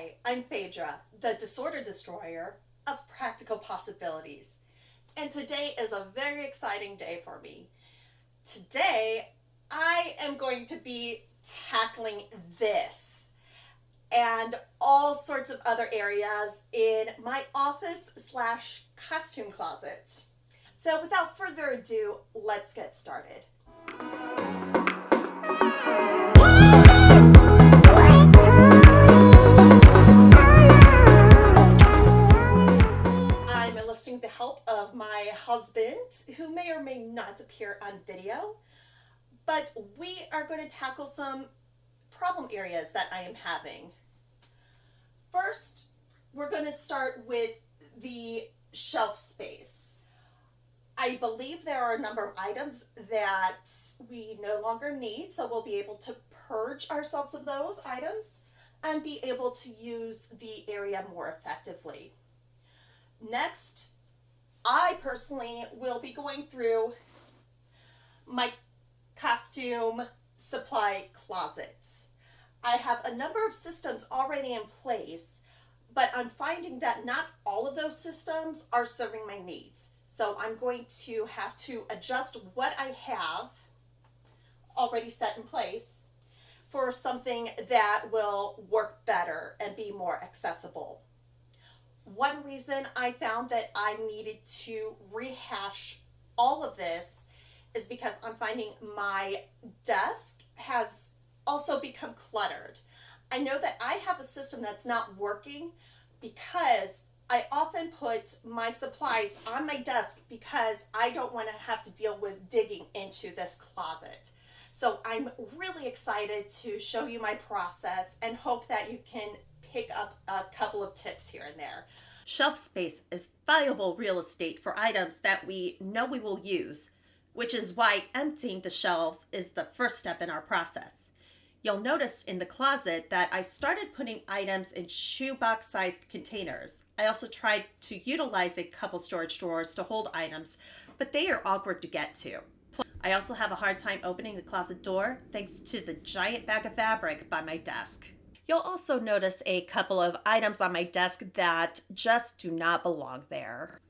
Hi, I'm Phaedra, the disorder destroyer of practical possibilities. And today is a very exciting day for me. Today, I am going to be tackling this and all sorts of other areas in my office slash costume closet. So without further ado, let's get started. I'm enlisting the help of my husband, who may or may not appear on video, but we are going to tackle some problem areas that I am having. First, we're going to start with the shelf space. I believe there are a number of items that we no longer need, so we'll be able to purge ourselves of those items and be able to use the area more effectively. Next, I personally will be going through my costume supply closet. I have a number of systems already in place, but I'm finding that not all of those systems are serving my needs. So I'm going to have to adjust what I have already set in place for something that will work better and be more accessible. One reason I found that I needed to rehash all of this is because I'm finding my desk has also become cluttered. I know that I have a system that's not working because I often put my supplies on my desk because I don't want to have to deal with digging into this closet. So I'm really excited to show you my process and hope that you can pick up a couple of tips here and there. Shelf space is valuable real estate for items that we know we will use, which is why emptying the shelves is the first step in our process. You'll notice in the closet that I started putting items in shoebox-sized containers. I also tried to utilize a couple storage drawers to hold items, but they are awkward to get to. I also have a hard time opening the closet door thanks to the giant bag of fabric by my desk. You'll also notice a couple of items on my desk that just do not belong there.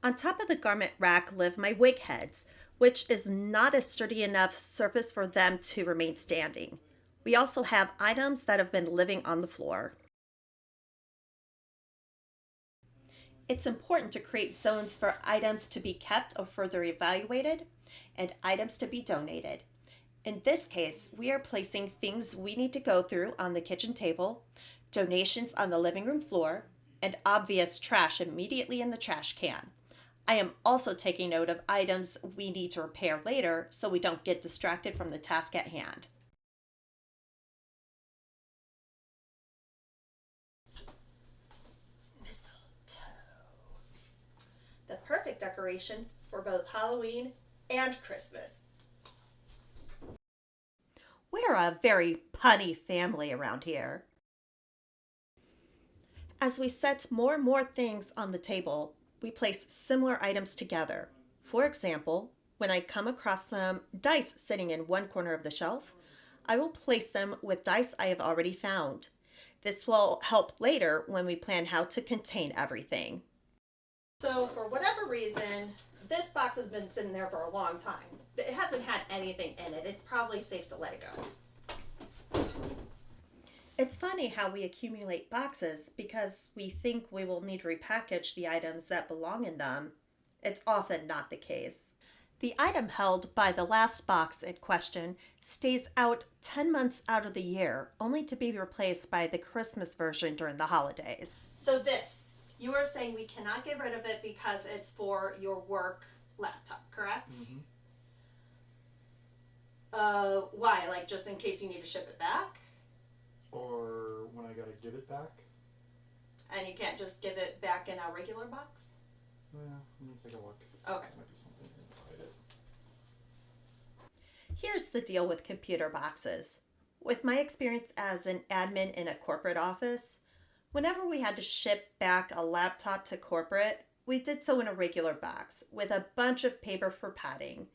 On top of the garment rack live my wig heads, which is not a sturdy enough surface for them to remain standing. We also have items that have been living on the floor. It's important to create zones for items to be kept or further evaluated and items to be donated. In this case, we are placing things we need to go through on the kitchen table, donations on the living room floor, and obvious trash immediately in the trash can. I am also taking note of items we need to repair later so we don't get distracted from the task at hand. Mistletoe. The perfect decoration for both Halloween and Christmas. We're a very punny family around here. As we set more and more things on the table, we place similar items together. For example, when I come across some dice sitting in one corner of the shelf, I will place them with dice I have already found. This will help later when we plan how to contain everything. So for whatever reason, this box has been sitting there for a long time. It hasn't had anything in it. It's probably safe to let it go. It's funny how we accumulate boxes because we think we will need to repackage the items that belong in them. It's often not the case. The item held by the last box in question stays out 10 months out of the year, only to be replaced by the Christmas version during the holidays. So you are saying we cannot get rid of it because it's for your work laptop, correct? Mm-hmm. Why? Like just in case you need to ship it back? Or when I gotta give it back? And you can't just give it back in a regular box? Yeah, let me take a look. Okay. There might be something inside it. Here's the deal with computer boxes. With my experience as an admin in a corporate office, whenever we had to ship back a laptop to corporate, we did so in a regular box with a bunch of paper for padding.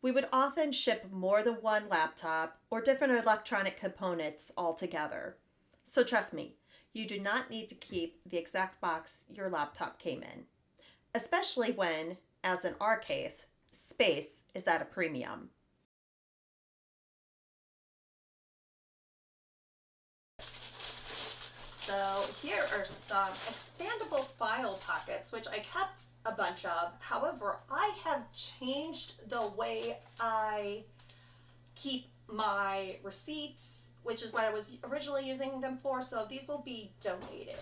We would often ship more than one laptop or different electronic components all together. So trust me, You do not need to keep the exact box your laptop came in, especially when, as in our case, space is at a premium. So here are some expandable file pockets, which I kept a bunch of. However, I have changed the way I keep my receipts, which is what I was originally using them for. So these will be donated.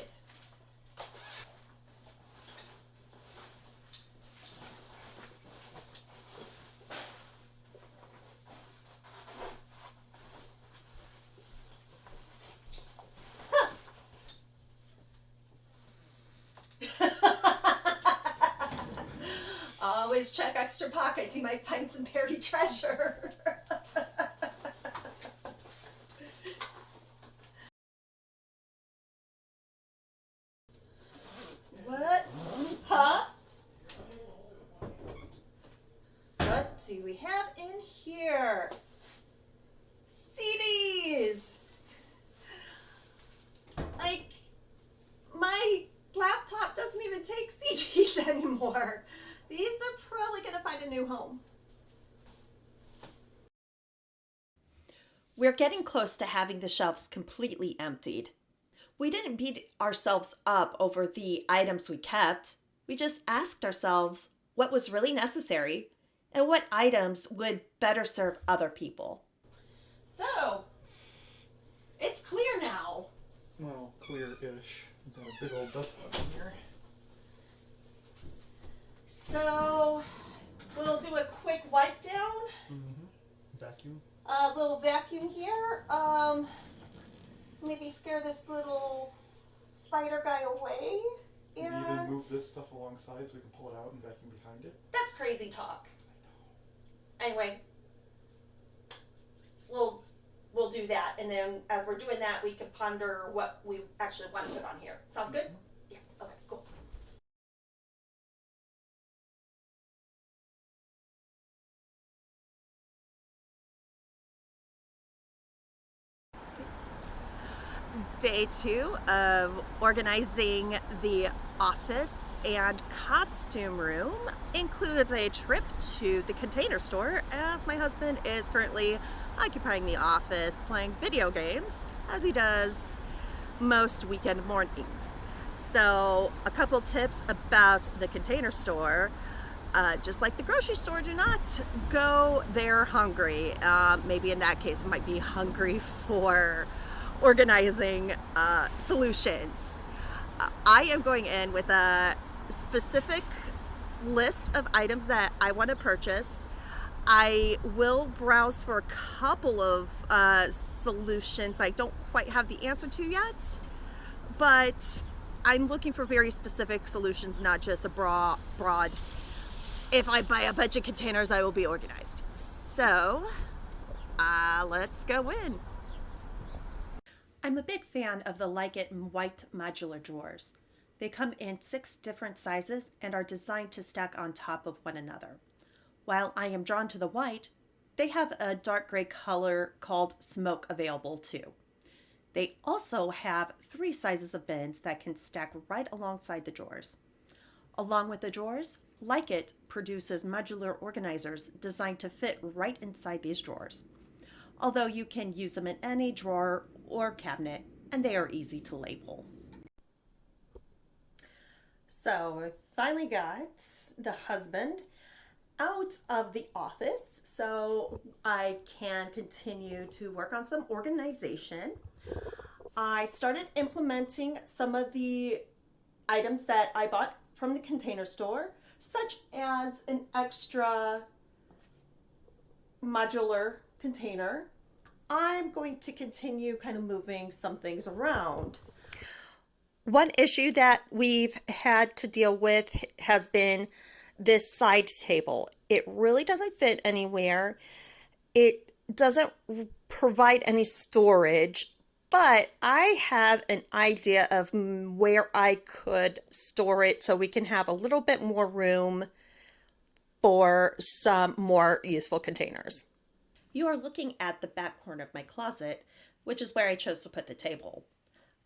Always check extra pockets. You might find some buried treasure. What? Huh? What do we have in here? CDs! Like, my laptop doesn't even take CDs anymore. These are probably going to find a new home. We're getting close to having the shelves completely emptied. We didn't beat ourselves up over the items we kept. We just asked ourselves what was really necessary and what items would better serve other people. So, it's clear now. Well, clear-ish. Got a big old dust bun in here. So, we'll do a quick wipe down. Vacuum. A little vacuum here. Maybe scare this little spider guy away. Maybe And even move this stuff alongside so we can pull it out and vacuum behind it. that's crazy talk. Anyway, we'll do that, and then as we're doing that, we can ponder what we actually want to put on here. Sounds good? Yeah. Okay. Cool. Day 2 of organizing the office and costume room includes a trip to the Container Store, as my husband is currently occupying the office playing video games, as he does most weekend mornings. So a couple tips about the Container Store. Just like the grocery store, do not go there hungry. Maybe in that case it might be hungry for organizing solutions. I am going in with a specific list of items that I want to purchase. I will browse for a couple of solutions I don't quite have the answer to yet, but I'm looking for very specific solutions, not just a broad, if I buy a bunch of containers, I will be organized. So, let's go in. I'm a big fan of the Like It white modular drawers. They come in 6 different sizes and are designed to stack on top of one another. While I am drawn to the white, they have a dark gray color called smoke available too. They also have 3 sizes of bins that can stack right alongside the drawers. Along with the drawers, Like It produces modular organizers designed to fit right inside these drawers. Although you can use them in any drawer or cabinet, and they are easy to label. So I finally got the husband out of the office so I can continue to work on some organization. I started implementing some of the items that I bought from the Container Store, such as an extra modular container. I'm going to continue kind of moving some things around. One issue that we've had to deal with has been this side table. It really doesn't fit anywhere. It doesn't provide any storage, but I have an idea of where I could store it so we can have a little bit more room for some more useful containers. You are looking at the back corner of my closet, which is where I chose to put the table.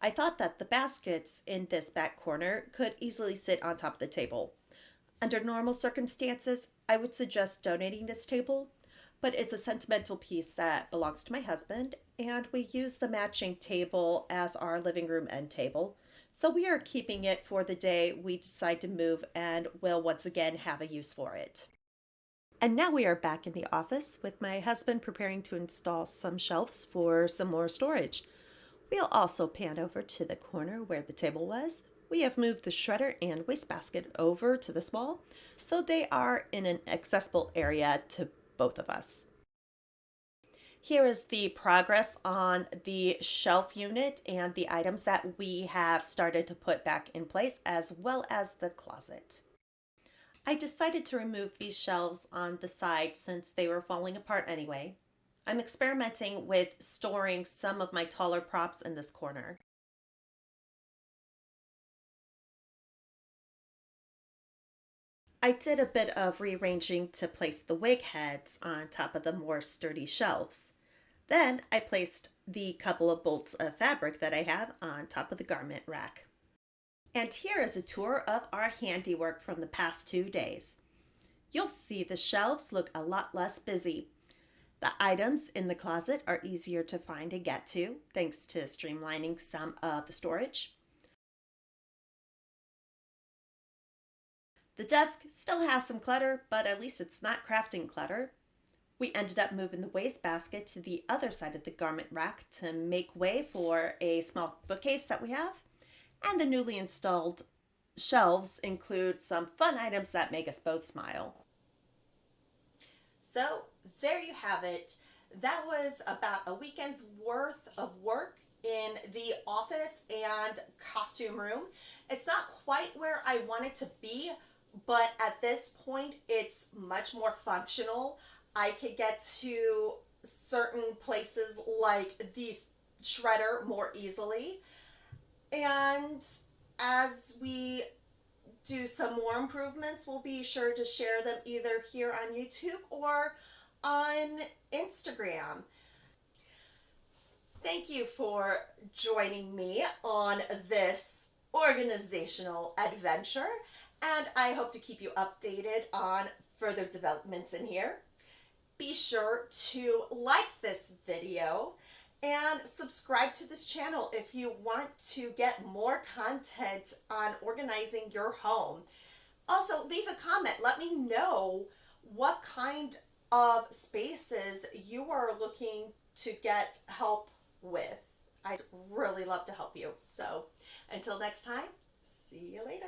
I thought that the baskets in this back corner could easily sit on top of the table. Under normal circumstances, I would suggest donating this table, but it's a sentimental piece that belongs to my husband, and we use the matching table as our living room end table. So we are keeping it for the day we decide to move and will once again have a use for it. And now we are back in the office with my husband preparing to install some shelves for some more storage. We'll also pan over to the corner where the table was. We have moved the shredder and wastebasket over to this wall, so they are in an accessible area to both of us. Here is the progress on the shelf unit and the items that we have started to put back in place, as well as the closet. I decided to remove these shelves on the side since they were falling apart anyway. I'm experimenting with storing some of my taller props in this corner. I did a bit of rearranging to place the wig heads on top of the more sturdy shelves. Then I placed the couple of bolts of fabric that I have on top of the garment rack. And here is a tour of our handiwork from the past 2 days. You'll see the shelves look a lot less busy. The items in the closet are easier to find and get to, thanks to streamlining some of the storage. The desk still has some clutter, but at least it's not crafting clutter. We ended up moving the wastebasket to the other side of the garment rack to make way for a small bookcase that we have. And the newly installed shelves include some fun items that make us both smile. So there you have it. That was about a weekend's worth of work in the office and costume room. It's not quite where I want it to be, but at this point it's much more functional. I could get to certain places like the shredder more easily. And as we do some more improvements, we'll be sure to share them either here on YouTube or on Instagram. Thank you for joining me on this organizational adventure, and I hope to keep you updated on further developments in here. Be sure to like this video and subscribe to this channel if you want to get more content on organizing your home. Also, leave a comment. Let me know what kind of spaces you are looking to get help with. I'd really love to help you. So until next time, see you later.